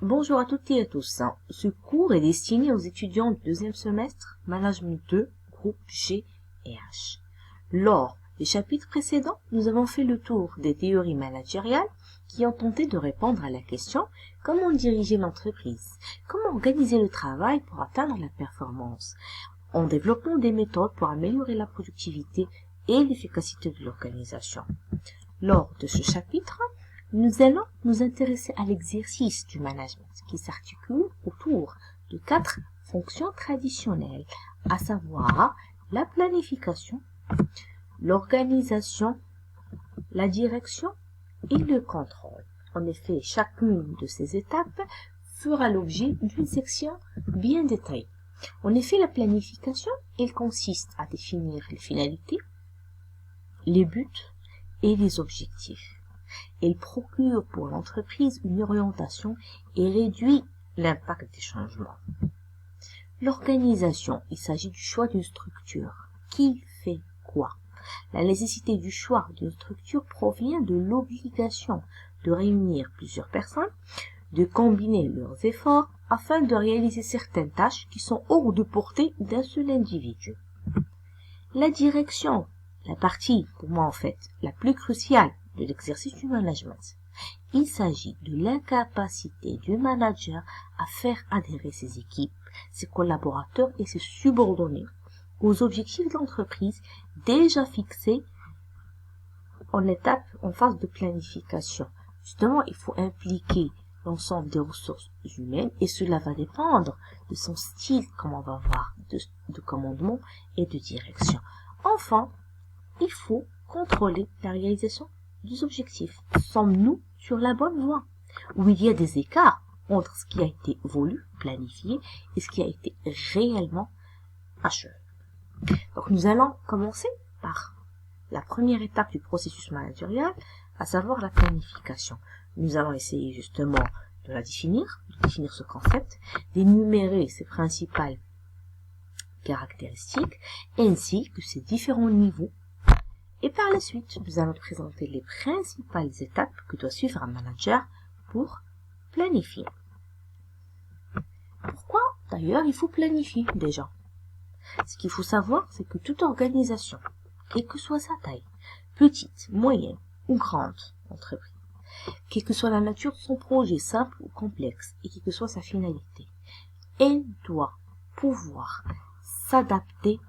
Bonjour à toutes et à tous. Ce cours est destiné aux étudiants du deuxième semestre, Management 2, groupe G et H. Lors des chapitres précédents, nous avons fait le tour des théories managériales qui ont tenté de répondre à la question comment diriger l'entreprise, comment organiser le travail pour atteindre la performance, en développant des méthodes pour améliorer la productivité et l'efficacité de l'organisation. Lors de ce chapitre, nous allons nous intéresser à l'exercice du management qui s'articule autour de 4 fonctions traditionnelles, à savoir la planification, l'organisation, la direction et le contrôle. En effet, chacune de ces étapes fera l'objet d'une section bien détaillée. En effet, la planification, elle consiste à définir les finalités, les buts et les objectifs. Elle procure pour l'entreprise une orientation et réduit l'impact des changements. L'organisation, il s'agit du choix d'une structure. Qui fait quoi? La nécessité du choix d'une structure provient de l'obligation de réunir plusieurs personnes, de combiner leurs efforts afin de réaliser certaines tâches qui sont hors de portée d'un seul individu. La direction, la partie, pour moi en fait, la plus cruciale de l'exercice du management. Il s'agit de l'incapacité du manager à faire adhérer ses équipes, ses collaborateurs et ses subordonnés aux objectifs de l'entreprise déjà fixés en phase de planification. Justement, il faut impliquer l'ensemble des ressources humaines et cela va dépendre de son style, comme on va voir, de commandement et de direction. Enfin, il faut contrôler la réalisation des objectifs. Sommes-nous sur la bonne voie? Ou il y a des écarts entre ce qui a été voulu, planifié, et ce qui a été réellement achevé. Donc nous allons commencer par la première étape du processus managérial, à savoir la planification. Nous allons essayer justement de la définir, ce concept, d'énumérer ses principales caractéristiques, ainsi que ses différents niveaux. Et par la suite, nous allons présenter les principales étapes que doit suivre un manager pour planifier. Pourquoi d'ailleurs il faut planifier déjà? Ce qu'il faut savoir, c'est que toute organisation, quelle que soit sa taille, petite, moyenne ou grande entreprise, quelle que soit la nature de son projet, simple ou complexe, et quelle que soit sa finalité, elle doit pouvoir s'adapter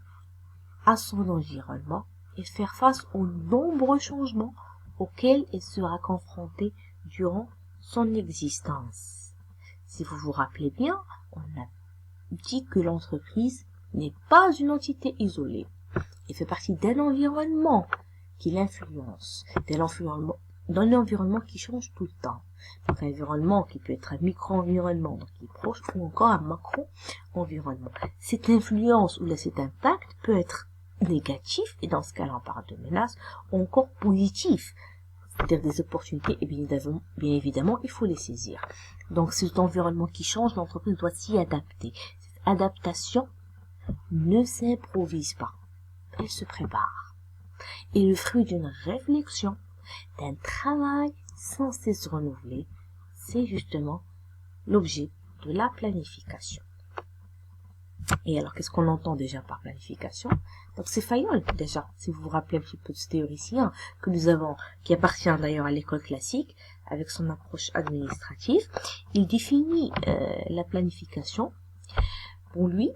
à son environnement et faire face aux nombreux changements auxquels elle sera confrontée durant son existence. Si vous vous rappelez bien, on a dit que l'entreprise n'est pas une entité isolée. Elle fait partie d'un environnement qui l'influence, d'un environnement qui change tout le temps. Donc un environnement qui peut être un micro-environnement, donc qui est proche, ou encore un macro-environnement. Cette influence ou cet impact peut être négatif, et dans ce cas-là on parle de menaces, ou encore positif, c'est-à-dire des opportunités, et bien évidemment il faut les saisir. Donc cet environnement qui change, l'entreprise doit s'y adapter. Cette adaptation ne s'improvise pas, elle se prépare. Et le fruit d'une réflexion, d'un travail sans cesse renouvelé, c'est justement l'objet de la planification. Et alors, qu'est-ce qu'on entend déjà par planification? Donc, c'est Fayol, déjà, si vous vous rappelez un petit peu de ce théoricien que nous avons, qui appartient d'ailleurs à l'école classique, avec son approche administrative. Il définit la planification. Pour lui,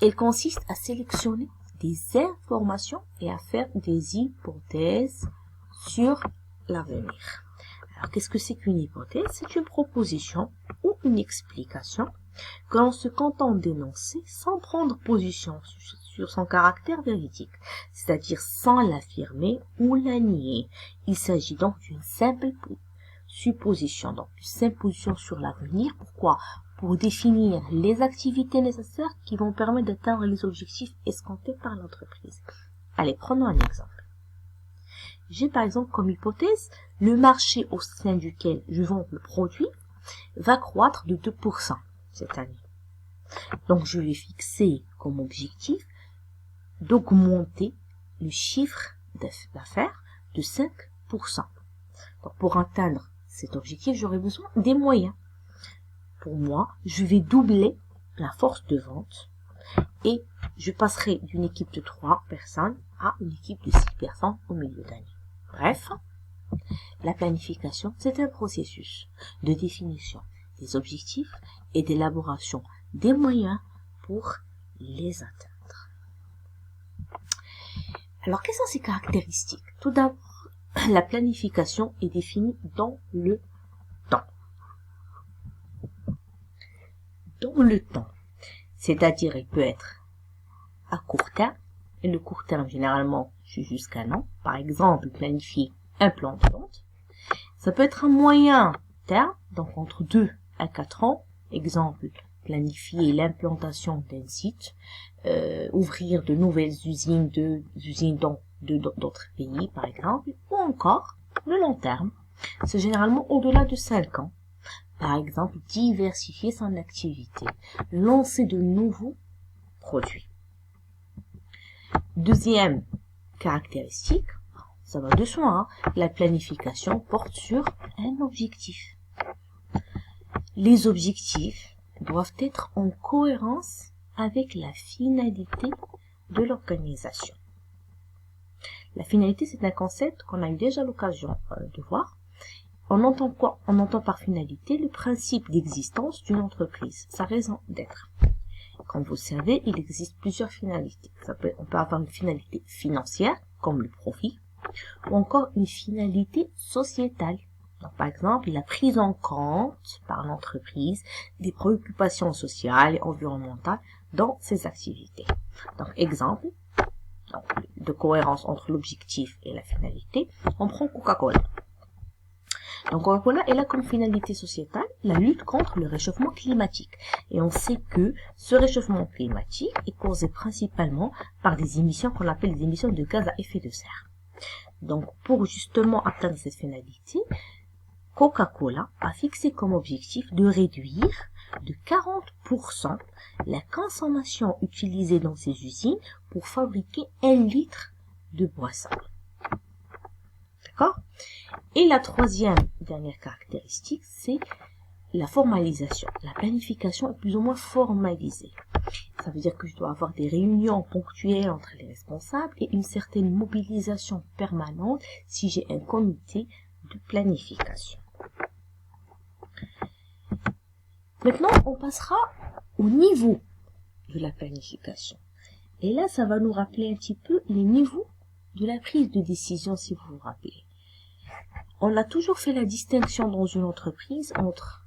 elle consiste à sélectionner des informations et à faire des hypothèses sur l'avenir. Alors, qu'est-ce que c'est qu'une hypothèse? C'est une proposition ou une explication que l'on se contente d'énoncer sans prendre position sur son caractère véridique, c'est-à-dire sans l'affirmer ou la nier. Il s'agit donc d'une simple supposition, donc une simple position sur l'avenir. Pourquoi? Pour définir les activités nécessaires qui vont permettre d'atteindre les objectifs escomptés par l'entreprise. Allez, prenons un exemple. J'ai par exemple comme hypothèse, le marché au sein duquel je vends le produit va croître de 2% cette année. Donc je vais fixer comme objectif d'augmenter le chiffre d'affaires de 5%. Donc pour atteindre cet objectif, j'aurai besoin des moyens. pour moi, je vais doubler la force de vente et je passerai d'une équipe de 3 personnes à une équipe de 6 personnes au milieu d'année. Bref, la planification, c'est un processus de définition des objectifs et d'élaboration des moyens pour les atteindre. Alors, quelles sont ces caractéristiques? Tout d'abord, la planification est définie dans le temps. Dans le temps, c'est-à-dire elle peut être à court terme, et le court terme généralement c'est jusqu'à un an. Par exemple, planifier un plan de vente. Ça peut être un moyen terme, donc entre 2 à 4 ans. Exemple, planifier l'implantation d'un site, ouvrir de nouvelles usines dans d'autres pays, par exemple, ou encore le long terme. C'est généralement au-delà de 5 ans. Par exemple, diversifier son activité, lancer de nouveaux produits. Deuxième caractéristique, ça va de soi, hein, la planification porte sur un objectif. Les objectifs doivent être en cohérence avec la finalité de l'organisation. La finalité, c'est un concept qu'on a eu déjà l'occasion de voir. On entend quoi? On entend par finalité le principe d'existence d'une entreprise, sa raison d'être. Comme vous le savez, il existe plusieurs finalités. On peut avoir une finalité financière, comme le profit, ou encore une finalité sociétale. Donc, par exemple, la prise en compte par l'entreprise des préoccupations sociales et environnementales dans ses activités. Donc, exemple de cohérence entre l'objectif et la finalité, on prend Coca-Cola. Donc Coca-Cola, elle a comme finalité sociétale la lutte contre le réchauffement climatique. Et on sait que ce réchauffement climatique est causé principalement par des émissions qu'on appelle les émissions de gaz à effet de serre. Donc pour justement atteindre cette finalité, Coca-Cola a fixé comme objectif de réduire de 40% la consommation utilisée dans ses usines pour fabriquer 1 litre de boisson. D'accord? Et la troisième dernière caractéristique, c'est la formalisation. La planification est plus ou moins formalisée. Ça veut dire que je dois avoir des réunions ponctuelles entre les responsables et une certaine mobilisation permanente si j'ai un comité de planification. Maintenant, on passera au niveau de la planification. Et là, ça va nous rappeler un petit peu les niveaux de la prise de décision, si vous vous rappelez. On a toujours fait la distinction dans une entreprise entre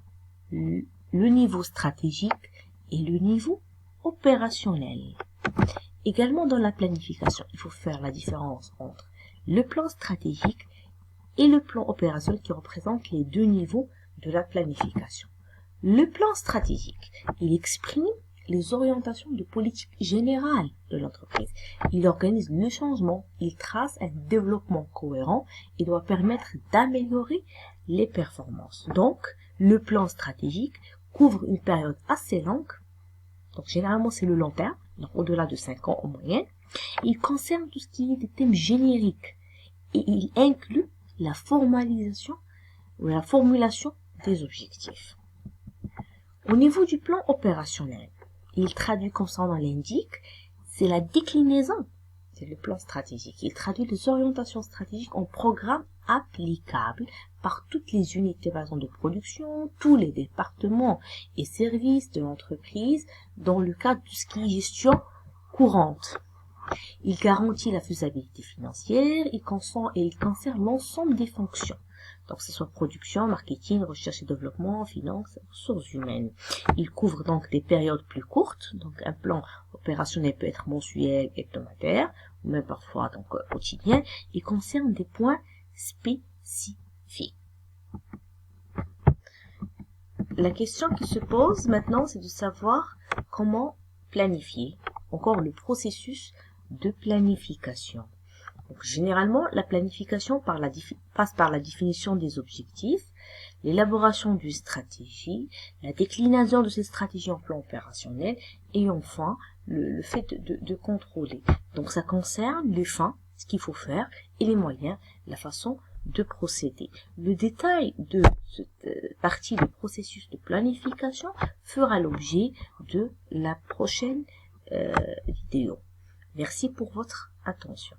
le niveau stratégique et le niveau opérationnel. Également dans la planification, il faut faire la différence entre le plan stratégique et le plan opérationnel qui représentent les deux niveaux de la planification. Le plan stratégique, il exprime les orientations de politique générale de l'entreprise. Il organise le changement, il trace un développement cohérent et doit permettre d'améliorer les performances. Donc, le plan stratégique couvre une période assez longue, donc généralement c'est le long terme, donc au-delà de 5 ans en moyenne. Il concerne tout ce qui est des thèmes génériques et il inclut la formalisation ou la formulation des objectifs. Au niveau du plan opérationnel, il traduit, comme son nom l'indique, c'est la déclinaison, c'est le plan stratégique. Il traduit les orientations stratégiques en programmes applicables par toutes les unités par exemple, de production, tous les départements et services de l'entreprise dans le cadre de tout ce qui est gestion courante. Il garantit la faisabilité financière, il concerne l'ensemble des fonctions. Donc, que ce soit production, marketing, recherche et développement, finance, ressources humaines. Il couvre donc des périodes plus courtes. Donc, un plan opérationnel peut être mensuel, hebdomadaire, ou même parfois donc quotidien. Il concerne des points spécifiques. La question qui se pose maintenant, c'est de savoir comment planifier. Encore le processus de planification. Donc, généralement, la planification passe par la définition des objectifs, l'élaboration d'une stratégie, la déclinaison de ces stratégies en plan opérationnel et enfin le fait de contrôler. Donc ça concerne les fins, ce qu'il faut faire et les moyens, la façon de procéder. Le détail de cette partie du processus de planification fera l'objet de la prochaine vidéo. Merci pour votre attention.